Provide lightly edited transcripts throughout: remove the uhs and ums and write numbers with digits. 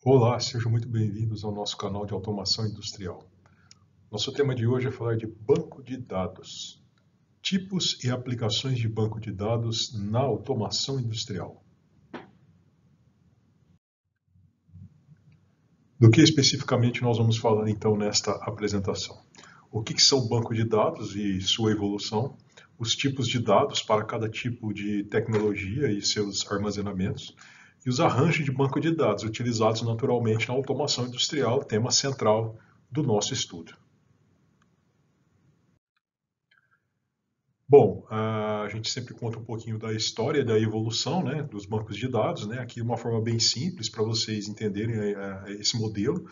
Olá, sejam muito bem-vindos ao nosso canal de automação industrial. Nosso tema de hoje é falar de banco de dados, tipos e aplicações de banco de dados na automação industrial. Do que especificamente nós vamos falar então nesta apresentação? O que são banco de dados e sua evolução, os tipos de dados para cada tipo de tecnologia e seus armazenamentos, e os arranjos de banco de dados utilizados naturalmente na automação industrial, tema central do nosso estudo. Bom, a gente sempre conta um pouquinho da história da evolução, né, dos bancos de dados, né, aqui uma forma bem simples para vocês entenderem esse modelo.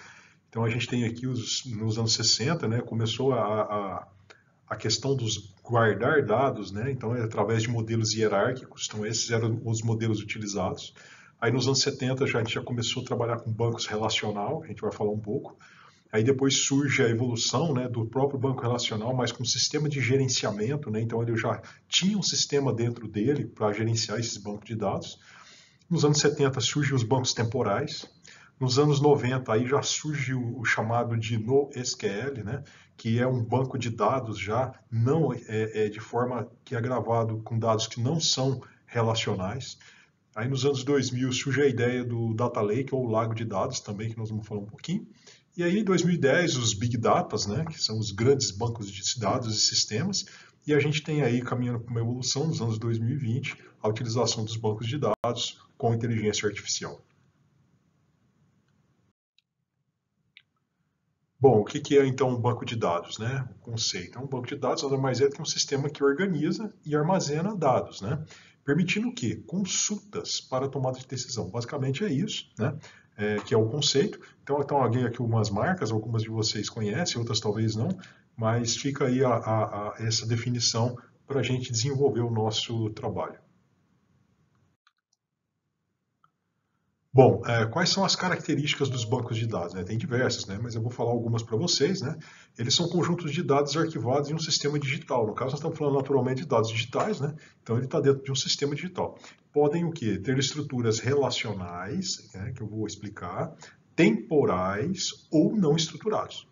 Então a gente tem aqui nos anos 60, né, começou a questão dos guardar dados, né, então é através de modelos hierárquicos, então esses eram os modelos utilizados. Aí nos anos 70 a gente já começou a trabalhar com bancos relacional, a gente vai falar um pouco. Aí depois surge a evolução, né, do próprio banco relacional, mas com sistema de gerenciamento, né, então ele já tinha um sistema dentro dele para gerenciar esses bancos de dados. Nos anos 70 surgem os bancos temporais. Nos anos 90 aí já surge o chamado de NoSQL, né, que é um banco de dados já não de forma que é gravado com dados que não são relacionais. Aí nos anos 2000 surge a ideia do Data Lake ou Lago de Dados também, que nós vamos falar um pouquinho. E aí, em 2010, os Big Datas, né, que são os grandes bancos de dados e sistemas, e a gente tem aí, caminhando para uma evolução nos anos 2020, a utilização dos bancos de dados com inteligência artificial. Bom, o que é então um banco de dados, né? O conceito. Um banco de dados nada mais é do que um sistema que organiza e armazena dados, né? Permitindo o quê? Consultas para tomada de decisão. Basicamente é isso, né? Que é o conceito. Então alguém aqui, algumas marcas, algumas de vocês conhecem, outras talvez não, mas fica aí essa definição para a gente desenvolver o nosso trabalho. Bom, quais são as características dos bancos de dados, né? Tem diversas, né? Mas eu vou falar algumas para vocês, né? Eles são conjuntos de dados arquivados em um sistema digital. No caso, nós estamos falando naturalmente de dados digitais, né? Então ele está dentro de um sistema digital. Podem o quê? Ter estruturas relacionais, né? Que eu vou explicar, temporais ou não estruturados.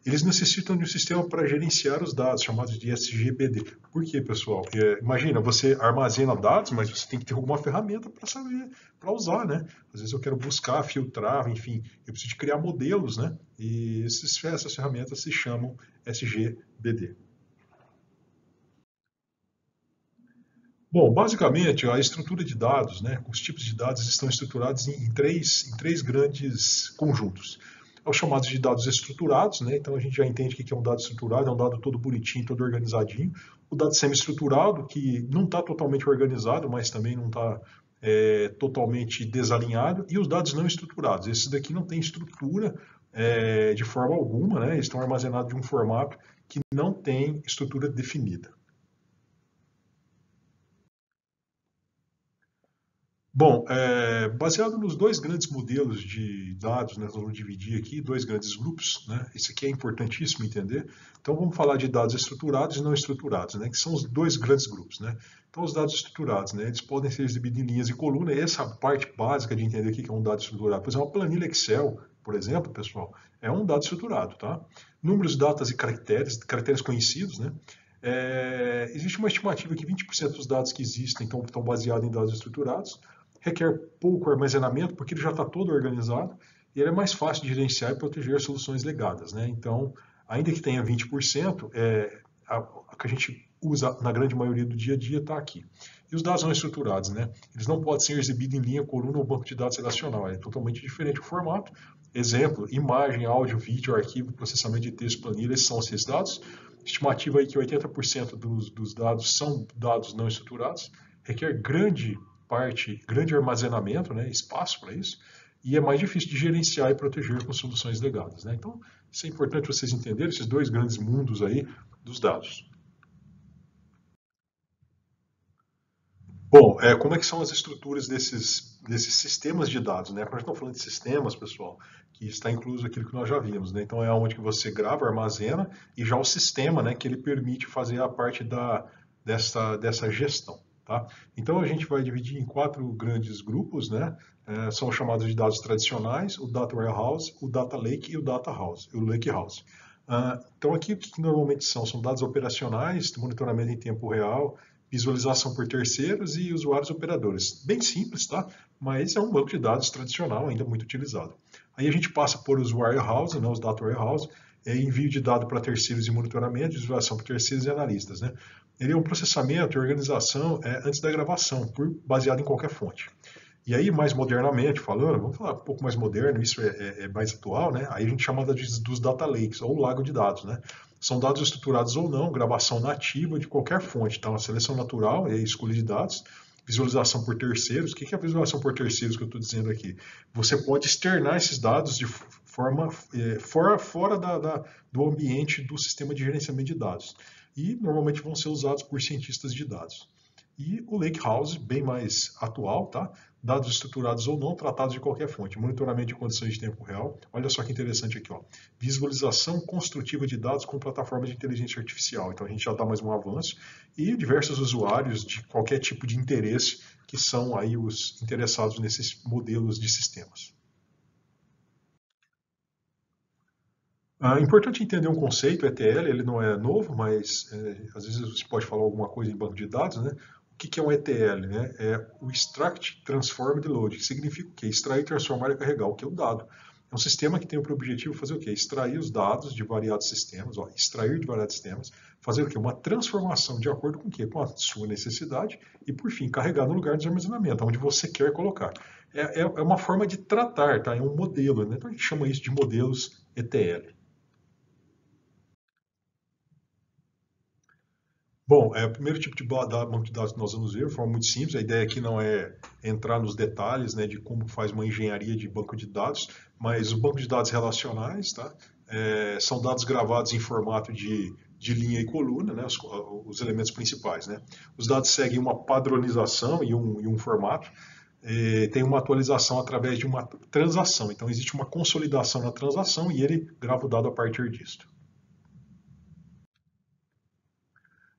Eles necessitam de um sistema para gerenciar os dados, chamado de SGBD. Por quê, pessoal? Imagina, você armazena dados, mas você tem que ter alguma ferramenta para saber, para usar, né? Às vezes eu quero buscar, filtrar, enfim, eu preciso de criar modelos, né? E essas ferramentas se chamam SGBD. Bom, basicamente, a estrutura de dados, né, os tipos de dados estão estruturados em três grandes conjuntos. É os chamados de dados estruturados, né, então a gente já entende o que é um dado estruturado, é um dado todo bonitinho, todo organizadinho. O dado semi-estruturado, que não está totalmente organizado, mas também não está totalmente desalinhado. E os dados não estruturados, esses daqui não têm estrutura de forma alguma, né, eles estão armazenados de um formato que não tem estrutura definida. Bom, baseado nos dois grandes modelos de dados, né, nós vamos dividir aqui dois grandes grupos, né, isso aqui é importantíssimo entender. Então vamos falar de dados estruturados e não estruturados, né, que são os dois grandes grupos, né. Então os dados estruturados, né, eles podem ser exibidos em linhas e colunas, essa parte básica de entender o que é um dado estruturado. Por exemplo, uma planilha Excel, por exemplo, pessoal, é um dado estruturado, tá? Números, datas e caracteres conhecidos, né. Existe uma estimativa que 20% dos dados que existem estão baseados em dados estruturados, requer pouco armazenamento, porque ele já está todo organizado, e ele é mais fácil de gerenciar e proteger soluções legadas, né? Então, ainda que tenha 20%, a que a gente usa na grande maioria do dia a dia está aqui. E os dados não estruturados, né? Eles não podem ser exibidos em linha, coluna ou banco de dados relacional, é totalmente diferente o formato. Exemplo, imagem, áudio, vídeo, arquivo, processamento de texto, planilha, esses são esses dados. Estimativa aí que 80% dos dados são dados não estruturados, requer grande armazenamento, né, espaço para isso, e é mais difícil de gerenciar e proteger com soluções legadas, né? Então, isso é importante vocês entenderem, esses dois grandes mundos aí dos dados. Bom, como é que são as estruturas desses sistemas de dados, né? Quando a gente está falando de sistemas, pessoal, que está incluso aquilo que nós já vimos, né? Então, é onde que você grava, armazena, e já o sistema, né, que ele permite fazer a parte dessa gestão. tá? Então a gente vai dividir em 4 grandes grupos, né? São chamados de dados tradicionais, o Data Warehouse, o Data Lake e o Data House, o Lake House. Então aqui o que normalmente são? São dados operacionais, monitoramento em tempo real, visualização por terceiros e usuários operadores. Bem simples, tá? Mas é um banco de dados tradicional, ainda muito utilizado. Aí a gente passa por os warehouse, né, os data warehouse, envio de dado para terceiros e monitoramento, visualização para terceiros e analistas, né? Ele é um processamento e organização antes da gravação, baseado em qualquer fonte. E aí, mais modernamente falando, vamos falar um pouco mais moderno, isso é mais atual, né? Aí a gente chama dos data lakes, ou lago de dados, né? São dados estruturados ou não, gravação nativa de qualquer fonte, tá? Uma seleção natural, e escolha de dados, visualização por terceiros. O que é a visualização por terceiros que eu estou dizendo aqui? Você pode externar esses dados de forma fora do ambiente do sistema de gerenciamento de dados. E normalmente vão ser usados por cientistas de dados. E o Lakehouse, bem mais atual, tá? Dados estruturados ou não, tratados de qualquer fonte. Monitoramento de condições de tempo real. Olha só que interessante aqui, ó. Visualização construtiva de dados com plataformas de inteligência artificial. Então a gente já dá mais um avanço. E diversos usuários de qualquer tipo de interesse, que são aí os interessados nesses modelos de sistemas. Importante entender um conceito, ETL, ele não é novo, mas às vezes você pode falar alguma coisa em banco de dados, né? O que é um ETL? Né? É o Extract, Transform e Load, que significa o quê? Extrair, transformar e carregar, o que é o dado. É um sistema que tem por objetivo fazer o quê? Extrair os dados de variados sistemas, extrair de variados sistemas, fazer o quê? Uma transformação de acordo com o quê? Com a sua necessidade e, por fim, carregar no lugar de armazenamento, onde você quer colocar. É uma forma de tratar, tá? É um modelo, né? Então a gente chama isso de modelos ETL. Bom, o primeiro tipo de banco de dados que nós vamos ver, de forma muito simples, a ideia aqui não é entrar nos detalhes, né, de como faz uma engenharia de banco de dados, mas o banco de dados relacionais, tá? São dados gravados em formato de linha e coluna, né, os elementos principais, né? Os dados seguem uma padronização e um formato, tem uma atualização através de uma transação, então existe uma consolidação na transação e ele grava o dado a partir disso.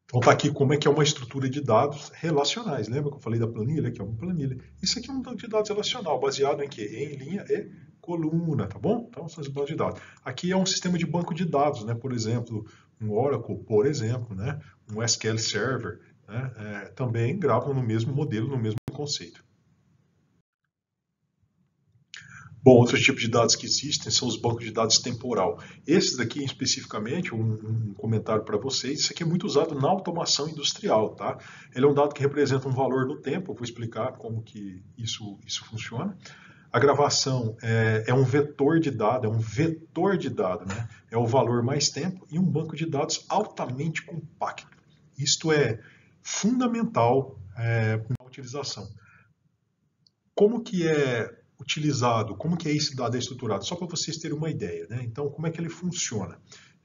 Então está aqui como é que é uma estrutura de dados relacionais. Lembra que eu falei da planilha? Aqui é uma planilha. Isso aqui é um banco de dados relacional, baseado em quê? Em linha e coluna, tá bom? Então são os bancos de dados. Aqui é um sistema de banco de dados, né? Por exemplo, um Oracle, por exemplo, né? Um SQL Server, né? Também gravam no mesmo modelo, no mesmo conceito. Bom, outros tipos de dados que existem são os bancos de dados temporal. Esses daqui, especificamente, um comentário para vocês, isso aqui é muito usado na automação industrial, tá? Ele é um dado que representa um valor no tempo, eu vou explicar como que isso funciona. A gravação é um vetor de dado, né? É o valor mais tempo e um banco de dados altamente compacto. Isto é fundamental na utilização. Como que é utilizado, como que é esse dado estruturado? Só para vocês terem uma ideia, né? Então, como é que ele funciona?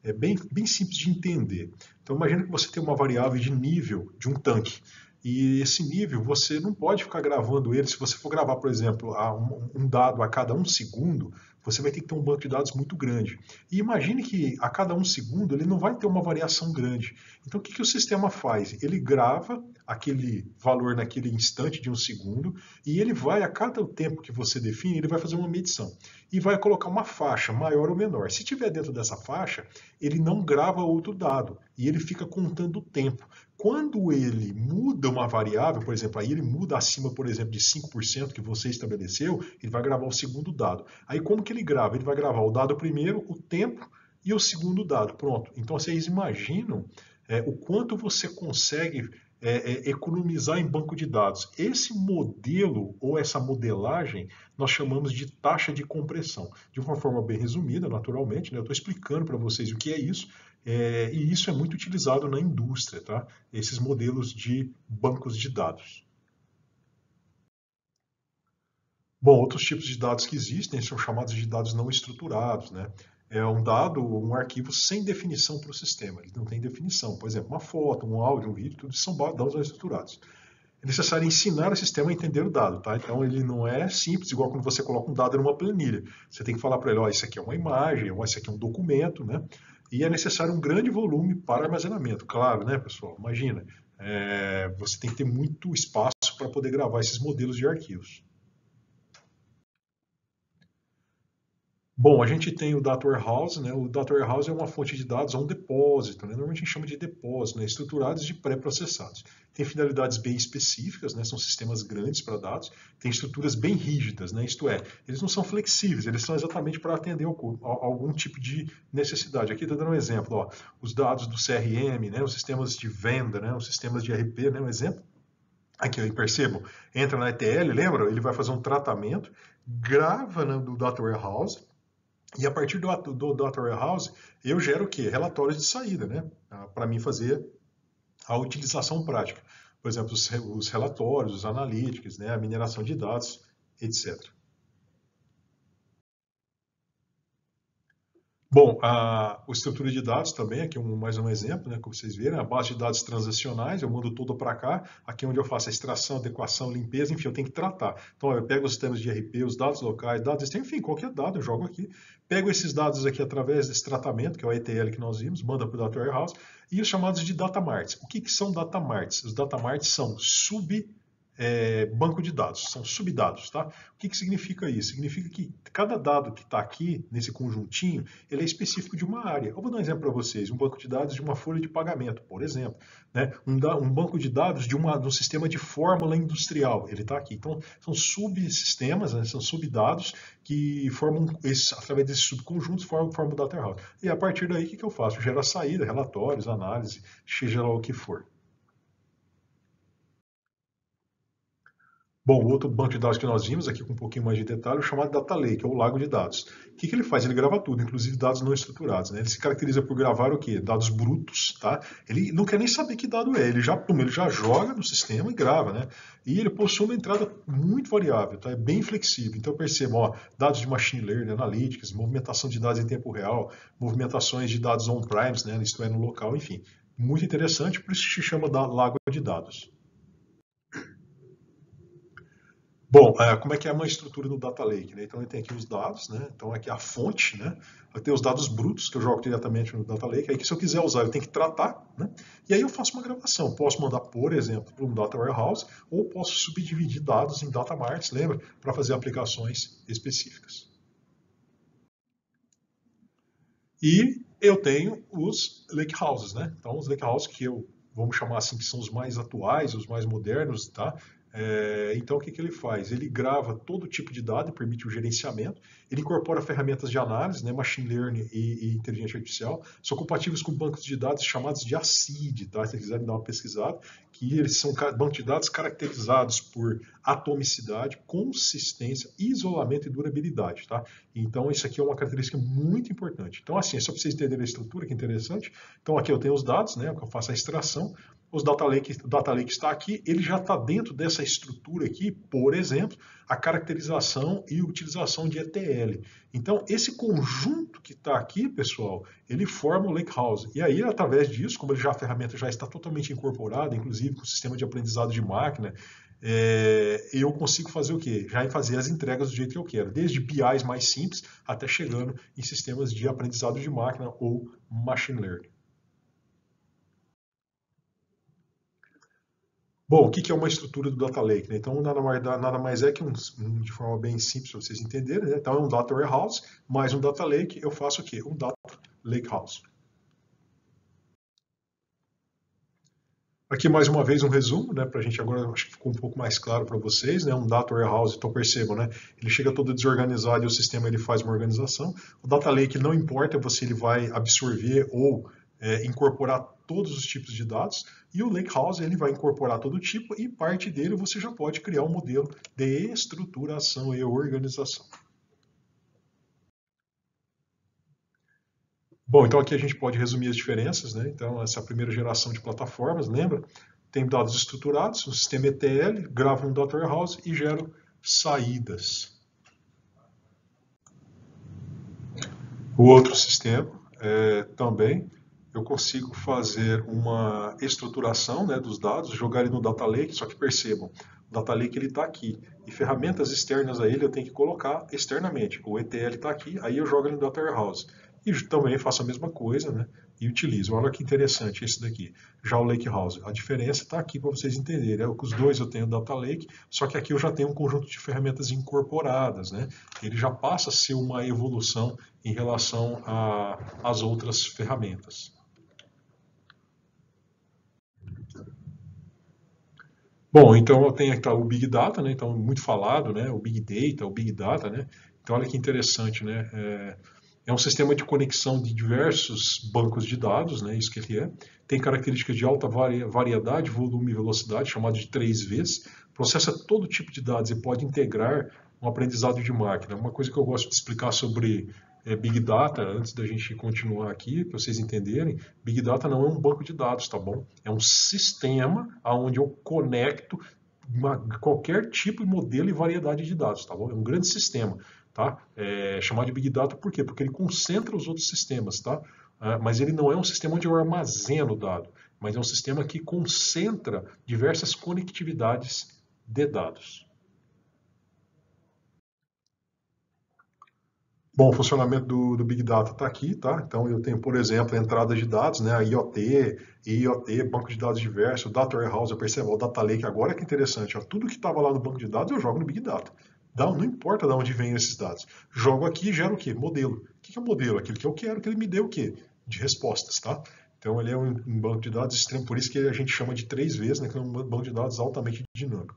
É bem simples de entender. Então, imagina que você tem uma variável de nível de um tanque. E esse nível, você não pode ficar gravando ele. Se você for gravar, por exemplo, um dado a cada 1 segundo, você vai ter que ter um banco de dados muito grande. E imagine que a cada 1 segundo ele não vai ter uma variação grande. Então, o que o sistema faz? Ele grava aquele valor naquele instante de 1 segundo e ele vai, a cada tempo que você define, ele vai fazer uma medição e vai colocar uma faixa maior ou menor. Se tiver dentro dessa faixa, ele não grava outro dado e ele fica contando o tempo. Quando ele muda uma variável, por exemplo, aí ele muda acima, por exemplo, de 5% que você estabeleceu, ele vai gravar o segundo dado. Aí como que ele grava? Ele vai gravar o dado primeiro, o tempo e o segundo dado. Pronto. Então vocês imaginam o quanto você consegue economizar em banco de dados. Esse modelo ou essa modelagem nós chamamos de taxa de compressão. De uma forma bem resumida, naturalmente, né? Eu estou explicando para vocês o que é isso, e isso é muito utilizado na indústria, tá? Esses modelos de bancos de dados. Bom, outros tipos de dados que existem são chamados de dados não estruturados, né? É um dado, um arquivo sem definição para o sistema, ele não tem definição. Por exemplo, uma foto, um áudio, um vídeo, tudo são dados não estruturados. É necessário ensinar o sistema a entender o dado, tá? Então ele não é simples, igual quando você coloca um dado numa planilha. Você tem que falar para ele, ó, isso aqui é uma imagem, ou isso aqui é um documento, né? E é necessário um grande volume para armazenamento, claro, né, pessoal? Imagina, você tem que ter muito espaço para poder gravar esses modelos de arquivos. Bom, a gente tem o Data Warehouse, né? O Data Warehouse é uma fonte de dados, é um depósito, né? Normalmente a gente chama de depósito, né? Estruturados de pré-processados. Tem finalidades bem específicas, né? São sistemas grandes para dados, tem estruturas bem rígidas, né? Isto é, eles não são flexíveis, eles são exatamente para atender algum tipo de necessidade. Aqui está dando um exemplo, ó, os dados do CRM, né? Os sistemas de venda, né? Os sistemas de ERP, né? Um exemplo. Aqui, ó, percebam, entra na ETL, lembra? Ele vai fazer um tratamento, grava no Data Warehouse, e a partir do Data Warehouse, eu gero o quê? Relatórios de saída, né? Para mim fazer a utilização prática. Por exemplo, os relatórios, os analytics, né? A mineração de dados, etc. Bom, a estrutura de dados também, aqui mais um exemplo, né, como vocês viram, a base de dados transacionais, eu mando tudo para cá, aqui é onde eu faço a extração, adequação, limpeza, enfim, eu tenho que tratar. Então, eu pego os sistemas de ERP, os dados locais, dados externos, enfim, qualquer dado eu jogo aqui, pego esses dados aqui através desse tratamento, que é o ETL que nós vimos, manda para o Data Warehouse, e os chamados de data marts. O que são data marts? Os data marts são banco de dados, são subdados, tá? O que significa isso? Significa que cada dado que está aqui, nesse conjuntinho, ele é específico de uma área. Eu vou dar um exemplo para vocês, um banco de dados de uma folha de pagamento, por exemplo, né? Um banco de dados de um sistema de fórmula industrial, ele está aqui. Então, são subsistemas, né? São subdados que formam, através desses subconjuntos, formam o Data Warehouse. E a partir daí, o que eu faço? Eu gero a saída, relatórios, análise, seja lá o que for. Bom, o outro banco de dados que nós vimos aqui com um pouquinho mais de detalhe é o chamado Data Lake, é o lago de dados. O que ele faz? Ele grava tudo, inclusive dados não estruturados, né? Ele se caracteriza por gravar o quê? Dados brutos, tá? Ele não quer nem saber que dado é, ele já joga no sistema e grava, né? E ele possui uma entrada muito variável, tá? É bem flexível. Então percebam, ó, dados de machine learning, analytics, movimentação de dados em tempo real, movimentações de dados on-primes, né? Isto é, no local, enfim. Muito interessante, por isso se chama lago de dados. Bom, como é que é uma estrutura do Data Lake, né? Então, ele tem aqui os dados, né? Então, aqui a fonte, né? Eu tenho os dados brutos que eu jogo diretamente no Data Lake. Aí, que se eu quiser usar, eu tenho que tratar, né? E aí eu faço uma gravação. Posso mandar, por exemplo, para um Data Warehouse ou posso subdividir dados em Data Marts, lembra? Para fazer aplicações específicas. E eu tenho os Lakehouses, né? Então, os Lakehouses que vamos chamar assim, que são os mais atuais, os mais modernos, tá? Então, o que ele faz? Ele grava todo tipo de dado e permite o gerenciamento. Ele incorpora ferramentas de análise, né, machine learning e inteligência artificial. São compatíveis com bancos de dados chamados de ACID, tá? Se vocês quiserem dar uma pesquisada, que eles são bancos de dados caracterizados por atomicidade, consistência, isolamento e durabilidade, tá? Então, isso aqui é uma característica muito importante. Então, assim, é só para vocês entenderem a estrutura, que é interessante. Então, aqui eu tenho os dados, né, eu faço a extração. O Data Lake está aqui, ele já está dentro dessa estrutura aqui, por exemplo, a caracterização e utilização de ETL. Então, esse conjunto que está aqui, pessoal, ele forma o Lakehouse. E aí, através disso, como a ferramenta já está totalmente incorporada, inclusive com o sistema de aprendizado de máquina, eu consigo fazer o quê? Já fazer as entregas do jeito que eu quero, desde BIs mais simples até chegando em sistemas de aprendizado de máquina ou machine learning. Bom, o que é uma estrutura do Data Lake, né? Então, nada mais é que de forma bem simples para vocês entenderem, né? Então, é um Data Warehouse mais um Data Lake, eu faço o quê? Um Data Lakehouse. Aqui, mais uma vez, um resumo, né? Para a gente agora, acho que ficou um pouco mais claro para vocês, né? Um Data Warehouse, então percebam, né? Ele chega todo desorganizado e o sistema ele faz uma organização. O Data Lake não importa se ele vai absorver ou incorporar todos os tipos de dados, e o Lakehouse ele vai incorporar todo tipo e parte dele você já pode criar um modelo de estruturação e organização. Bom, então aqui a gente pode resumir as diferenças, né? Então essa é a primeira geração de plataformas, lembra? Tem dados estruturados, o sistema ETL, grava um Data Warehouse e gera saídas. O outro sistema também eu consigo fazer uma estruturação, né, dos dados, jogar ele no Data Lake, só que percebam, o Data Lake ele está aqui, e ferramentas externas a ele eu tenho que colocar externamente. O ETL está aqui, aí eu jogo ele no Data Warehouse. e também faço a mesma coisa, né? E utilizo. Olha que interessante esse daqui. Já o Lakehouse. A diferença está aqui para vocês entenderem. É que os dois eu tenho Data Lake, só que aqui eu já tenho um conjunto de ferramentas incorporadas, né? Ele já passa a ser uma evolução em relação às outras ferramentas. Bom, então eu tenho aqui o Big Data, né? Então muito falado, né? O Big Data, o Big Data, né? Então olha que interessante, né? É um sistema de conexão de diversos bancos de dados, né? Isso que ele é. Tem características de alta variedade, volume e velocidade, chamado de 3Vs. Processa todo tipo de dados e pode integrar um aprendizado de máquina. Uma coisa que eu gosto de explicar sobre Big Data, antes da gente continuar aqui, para vocês entenderem, Big Data não é um banco de dados, tá bom? É um sistema onde eu conecto qualquer tipo de modelo e variedade de dados, tá bom? É um grande sistema, tá? É chamado de Big Data por quê? Porque ele concentra os outros sistemas, tá? Mas ele não é um sistema onde eu armazeno o dado, mas é um sistema que concentra diversas conectividades de dados. Bom, o funcionamento do Big Data está aqui, tá? Então eu tenho, por exemplo, a entrada de dados, né? A IoT, banco de dados diversos, Data Warehouse, eu percebo, o Data Lake, agora que interessante, ó, tudo que estava lá no banco de dados eu jogo no Big Data. Não importa de onde vêm esses dados. Jogo aqui e gero o quê? Modelo. O que é um modelo? Aquilo que eu quero que ele me dê o quê? De respostas, tá? Então ele é um banco de dados extremo, por isso que a gente chama de 3Vs, né? Que é um banco de dados altamente dinâmico.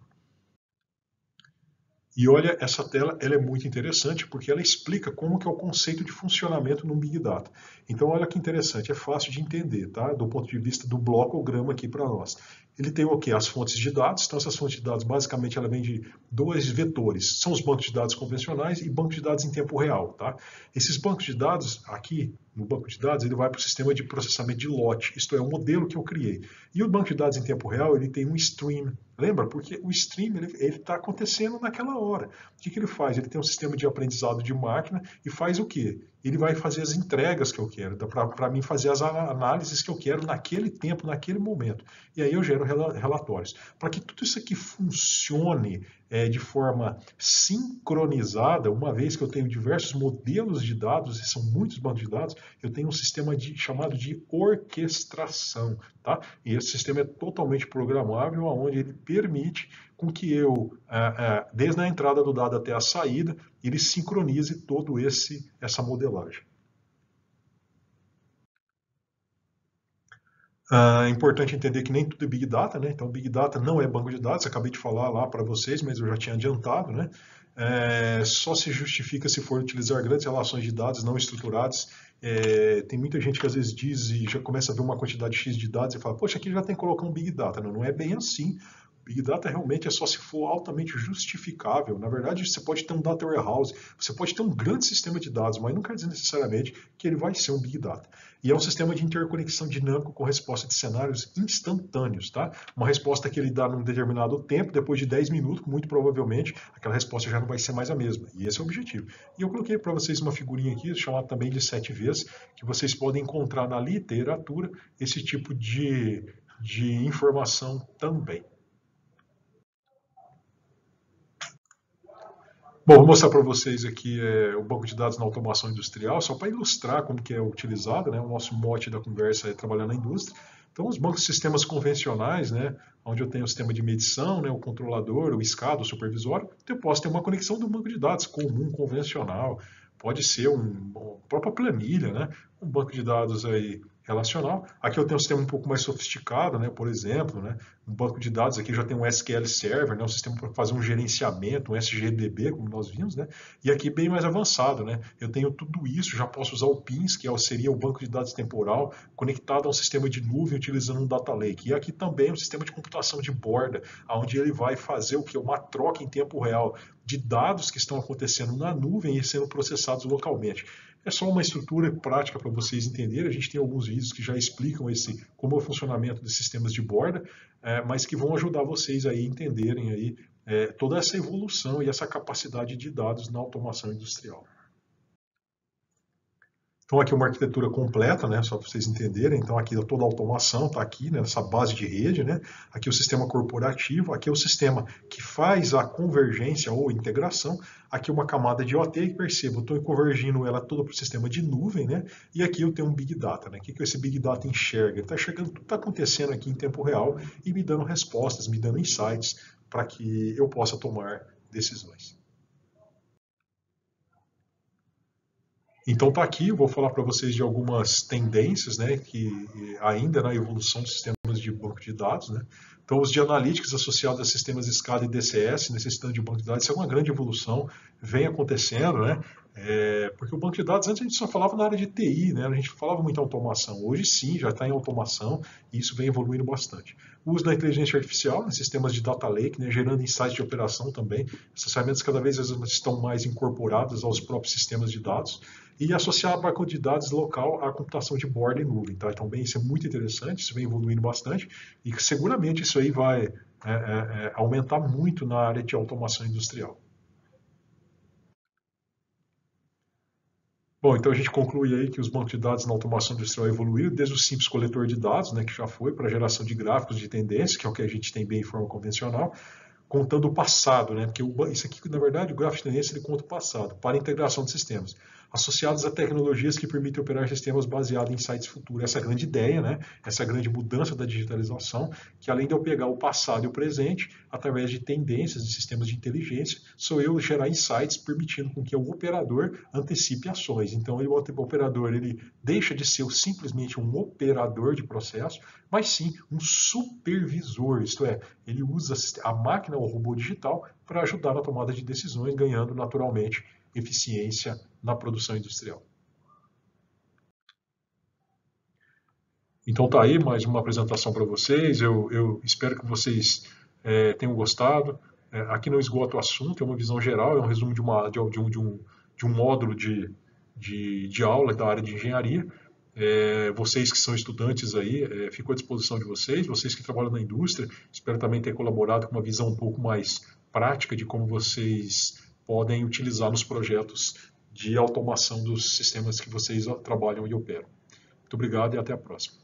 E olha, essa tela ela é muito interessante porque ela explica como que é o conceito de funcionamento no Big Data. Então, olha que interessante, é fácil de entender, tá? Do ponto de vista do blocograma aqui para nós. Ele tem o quê? As fontes de dados. Então, essas fontes de dados, basicamente, ela vem de dois vetores. São os bancos de dados convencionais e bancos de dados em tempo real, tá? Esses bancos de dados, aqui no banco de dados, ele vai para o sistema de processamento de lote. Isto é, o modelo que eu criei. E o banco de dados em tempo real, ele tem um stream. Lembra? Porque o stream ele está acontecendo naquela hora. O que ele faz? Ele tem um sistema de aprendizado de máquina e faz o quê? Ele vai fazer as entregas que eu quero, para mim fazer as análises que eu quero naquele tempo, naquele momento. E aí eu gero relatórios. Para que tudo isso aqui funcione de forma sincronizada, uma vez que eu tenho diversos modelos de dados, e são muitos bancos de dados, eu tenho um sistema chamado de orquestração. Tá? E esse sistema é totalmente programável, onde ele permite com que eu, desde a entrada do dado até a saída, ele sincronize todo essa modelagem. É importante entender que nem tudo é Big Data, né? Então, Big Data não é banco de dados, acabei de falar lá para vocês, mas eu já tinha adiantado, né? Só se justifica se for utilizar grandes relações de dados não estruturadas. Tem muita gente que às vezes diz e já começa a ver uma quantidade X de dados e fala, poxa, aqui já tem que colocar um Big Data. Não é bem assim. Big Data realmente é só se for altamente justificável. Na verdade, você pode ter um Data Warehouse, você pode ter um grande sistema de dados, mas não quer dizer necessariamente que ele vai ser um Big Data. E é um sistema de interconexão dinâmico com resposta de cenários instantâneos, tá? Uma resposta que ele dá num determinado tempo, depois de 10 minutos, muito provavelmente, aquela resposta já não vai ser mais a mesma. E esse é o objetivo. E eu coloquei para vocês uma figurinha aqui, chamada também de 7Vs, que vocês podem encontrar na literatura esse tipo de informação também. Bom, vou mostrar para vocês aqui o banco de dados na automação industrial, só para ilustrar como que é utilizado, né? O nosso mote da conversa é trabalhar na indústria. Então, os bancos de sistemas convencionais, né, onde eu tenho o sistema de medição, né, o controlador, o SCADA, o supervisório, eu posso ter uma conexão do banco de dados comum, convencional, pode ser uma própria planilha, né, um banco de dados aí relacional. Aqui eu tenho um sistema um pouco mais sofisticado, né, por exemplo, né, um banco de dados aqui já tem um SQL Server, né, um sistema para fazer um gerenciamento, um SGDB, como nós vimos, né, e aqui bem mais avançado, né, eu tenho tudo isso, já posso usar o PINS, que seria o banco de dados temporal, conectado a um sistema de nuvem utilizando um data lake. E aqui também um sistema de computação de borda, onde ele vai fazer o que? Uma troca em tempo real de dados que estão acontecendo na nuvem e sendo processados localmente. É só uma estrutura prática para vocês entenderem. A gente tem alguns vídeos que já explicam como é o funcionamento de sistemas de borda, mas que vão ajudar vocês aí a entenderem aí, toda essa evolução e essa capacidade de dados na automação industrial. Então aqui uma arquitetura completa, né, só para vocês entenderem. Então aqui toda a automação está aqui, né, nessa base de rede, né. Aqui o sistema corporativo, aqui é o sistema que faz a convergência ou integração. Aqui uma camada de OT, e percebo, estou convergindo ela toda para o sistema de nuvem, né. E aqui eu tenho um Big Data, né. O que esse Big Data enxerga? Ele está enxergando tudo que está acontecendo aqui em tempo real e me dando respostas, me dando insights para que eu possa tomar decisões. Então tá aqui, eu vou falar para vocês de algumas tendências, né, que ainda na evolução dos sistemas de banco de dados, né. Então os de analytics associados a sistemas SCADA e DCS, necessitando de banco de dados, isso é uma grande evolução, vem acontecendo, né, porque o banco de dados antes a gente só falava na área de TI, né, a gente falava muito em automação, hoje sim, já está em automação e isso vem evoluindo bastante. O uso da inteligência artificial em sistemas de data lake, né, gerando insights de operação também, essas ferramentas cada vez estão mais incorporadas aos próprios sistemas de dados, e associar a banco de dados local à computação de borda em nuvem. Tá? Então, bem, isso é muito interessante, isso vem evoluindo bastante, e seguramente isso aí vai aumentar muito na área de automação industrial. Bom, então a gente conclui aí que os bancos de dados na automação industrial evoluíram desde o simples coletor de dados, né, que já foi, para a geração de gráficos de tendência, que é o que a gente tem bem em forma convencional, contando o passado, né? Porque isso aqui, na verdade, o gráfico de tendência ele conta o passado, para a integração de sistemas, associados a tecnologias que permitem operar sistemas baseados em insights futuros. Essa é a grande ideia, né? Essa é a grande mudança da digitalização, que além de eu pegar o passado e o presente, através de tendências de sistemas de inteligência, sou eu gerar insights permitindo com que o operador antecipe ações. Então, o operador ele deixa de ser simplesmente um operador de processo, mas sim um supervisor, isto é, ele usa a máquina ou robô digital para ajudar na tomada de decisões, ganhando naturalmente eficiência na produção industrial. Então tá aí mais uma apresentação para vocês, eu espero que vocês tenham gostado. Aqui não esgoto o assunto, é uma visão geral, é um resumo de um módulo de aula da área de engenharia. Vocês que são estudantes aí, fico à disposição de vocês, vocês que trabalham na indústria, espero também ter colaborado com uma visão um pouco mais prática de como vocês podem utilizar nos projetos de automação dos sistemas que vocês trabalham e operam. Muito obrigado e até a próxima.